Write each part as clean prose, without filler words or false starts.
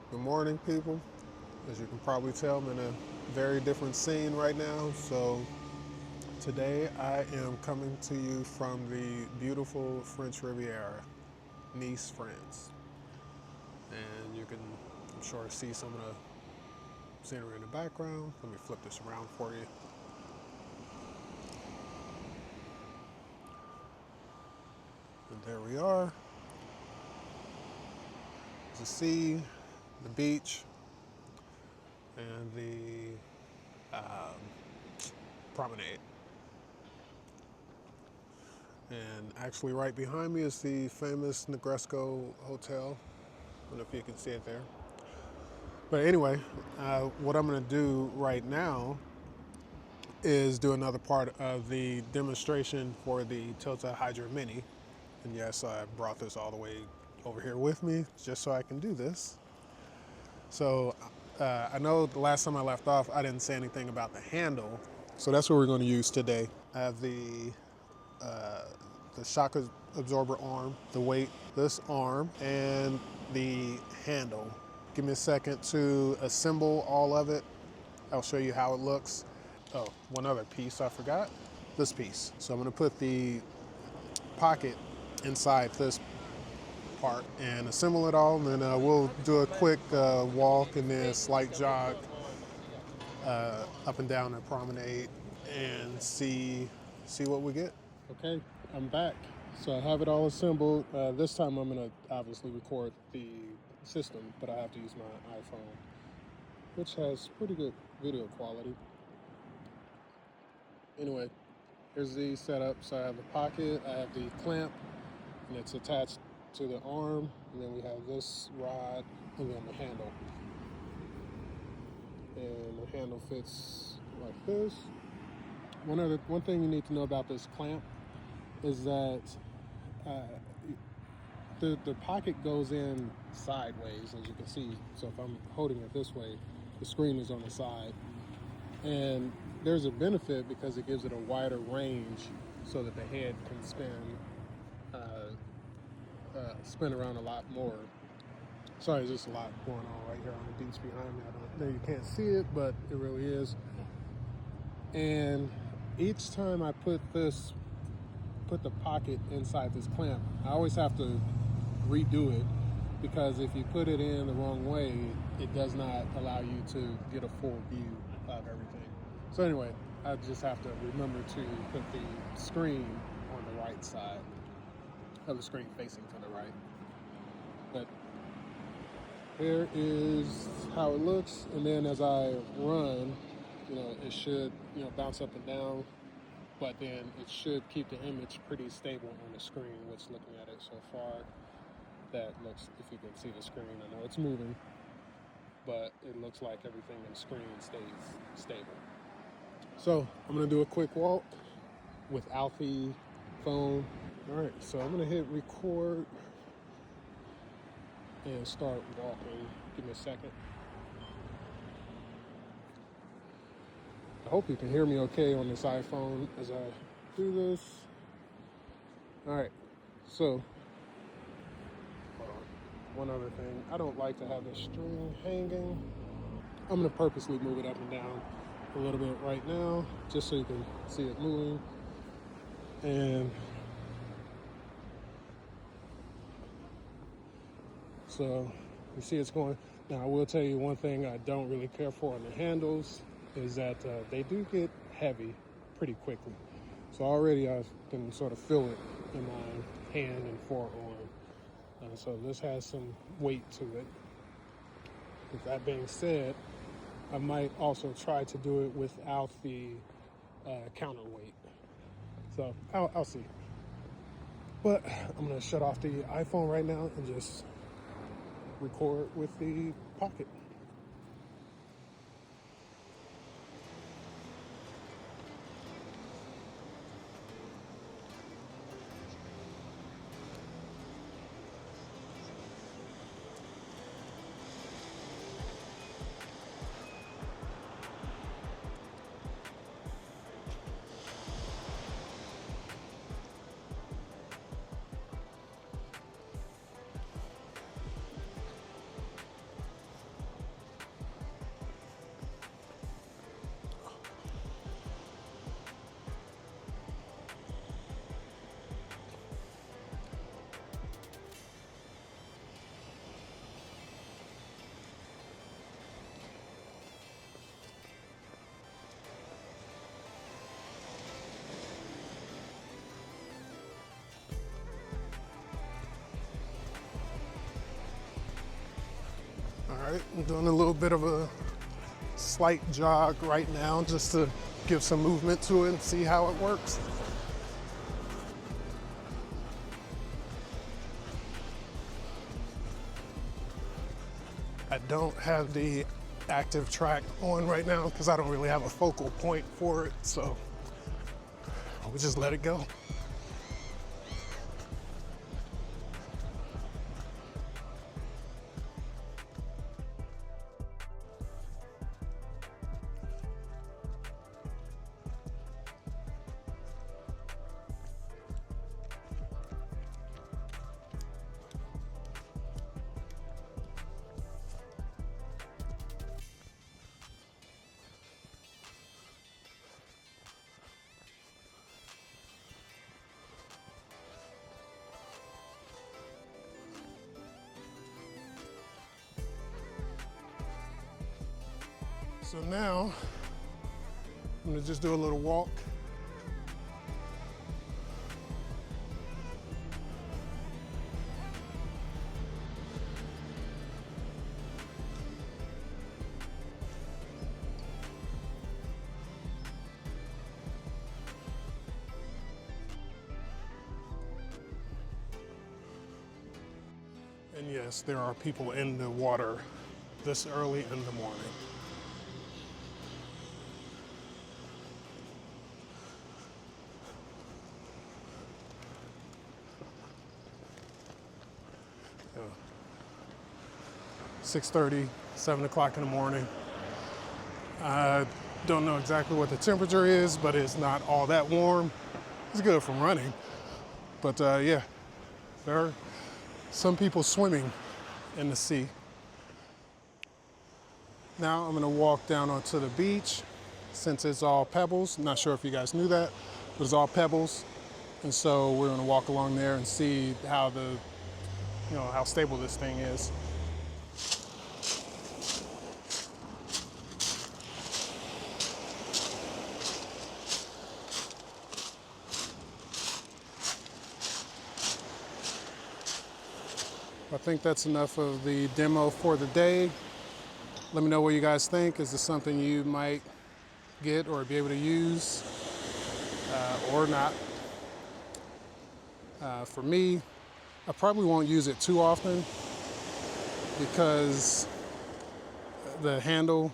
Good morning, people. As you can probably tell, I'm in a very different scene right now. So, today I am coming to you from the beautiful French Riviera, Nice, France. And you can, I'm sure, see some of the scenery in the background. Let me flip this around for you. And there we are. The sea, the beach, and the promenade. And actually, right behind me is the famous Negresco Hotel. I don't know if you can see it there. But anyway, what I'm going to do right now is do another part of the demonstration for the Tilta Hydra Mini. And yes, I brought this all the way over here with me just so I can do this. So I know the last time I left off, I didn't say anything about the handle. So that's what we're going to use today. I have the shock absorber arm, the weight, this arm, and the handle. Give me a second to assemble all of it. I'll show you how it looks. Oh, one other piece I forgot, this piece. So I'm gonna put the pocket inside this part and assemble it all, and then we'll do a quick walk and then a slight jog up and down the promenade and see what we get. Okay, I'm back. So I have it all assembled. This time I'm gonna obviously record the system, but I have to use my iPhone, which has pretty good video quality. Anyway, here's the setup. So I have the pocket, I have the clamp, and it's attached to the arm, and then we have this rod, and then the handle. And the handle fits like this. One thing you need to know about this clamp is that the pocket goes in sideways, as you can see. So if I'm holding it this way, the screen is on the side. And there's a benefit because it gives it a wider range so that the head can spin around a lot more. Sorry, there's just a lot going on right here on the beach behind me. I don't know, you can't see it, but it really is. And each time I put the pocket inside this clamp, I always have to redo it because if you put it in the wrong way, it does not allow you to get a full view of everything. So anyway, I just have to remember to put the screen on the right side of the screen facing to the right. But here is how it looks, and then as I run, it should, bounce up and down, but then it should keep the image pretty stable on the screen, which looking at it so far, that looks, if you can see the screen, I know it's moving, but it looks like everything in the screen stays stable. So I'm gonna do a quick walk without the phone. All right, so I'm gonna hit record and start walking. Give me a second. I hope you can hear me okay on this iPhone as I do this. All right, so hold on. One other thing, I don't like to have the string hanging. I'm gonna purposely move it up and down a little bit right now, just so you can see it moving. And so you see it's going. Now I will tell you one thing I don't really care for on the handles is that they do get heavy pretty quickly. So already I can sort of feel it in my hand and forearm. So this has some weight to it. With that being said, I might also try to do it without the counterweight. So I'll see. But I'm gonna shut off the iPhone right now and just record with the pocket. All right, I'm doing a little bit of a slight jog right now just to give some movement to it and see how it works. I don't have the active track on right now because I don't really have a focal point for it, so we'll just let it go. So now I'm gonna just do a little walk. And yes, there are people in the water this early in the morning. Yeah. 6:30, 7 o'clock in the morning. I don't know exactly what the temperature is, but it's not all that warm. It's good for running. But yeah, there are some people swimming in the sea. Now I'm gonna walk down onto the beach since it's all pebbles. I'm not sure if you guys knew that, but it's all pebbles. And so we're gonna walk along there and see how how stable this thing is. I think that's enough of the demo for the day. Let me know what you guys think. Is this something you might get or be able to use or not? For me, I probably won't use it too often because the handle,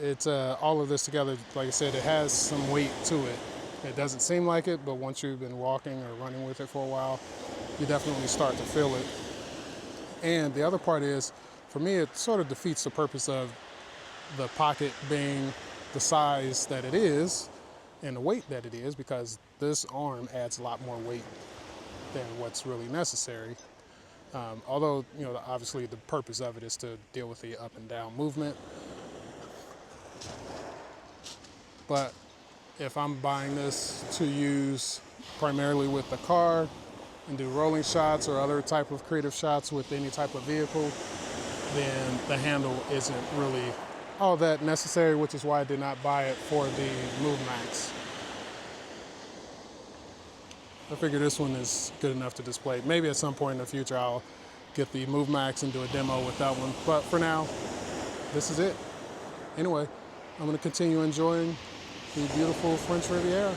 it's all of this together, like I said, it has some weight to it. It doesn't seem like it, but once you've been walking or running with it for a while, you definitely start to feel it. And the other part is, for me, it sort of defeats the purpose of the pocket being the size that it is and the weight that it is, because this arm adds a lot more weight than what's really necessary. Although, obviously the purpose of it is to deal with the up and down movement. But if I'm buying this to use primarily with the car and do rolling shots or other type of creative shots with any type of vehicle, then the handle isn't really all that necessary, which is why I did not buy it for the Move Max. I figure this one is good enough to display. Maybe at some point in the future I'll get the Move Max and do a demo with that one. But for now, this is it. Anyway, I'm gonna continue enjoying the beautiful French Riviera.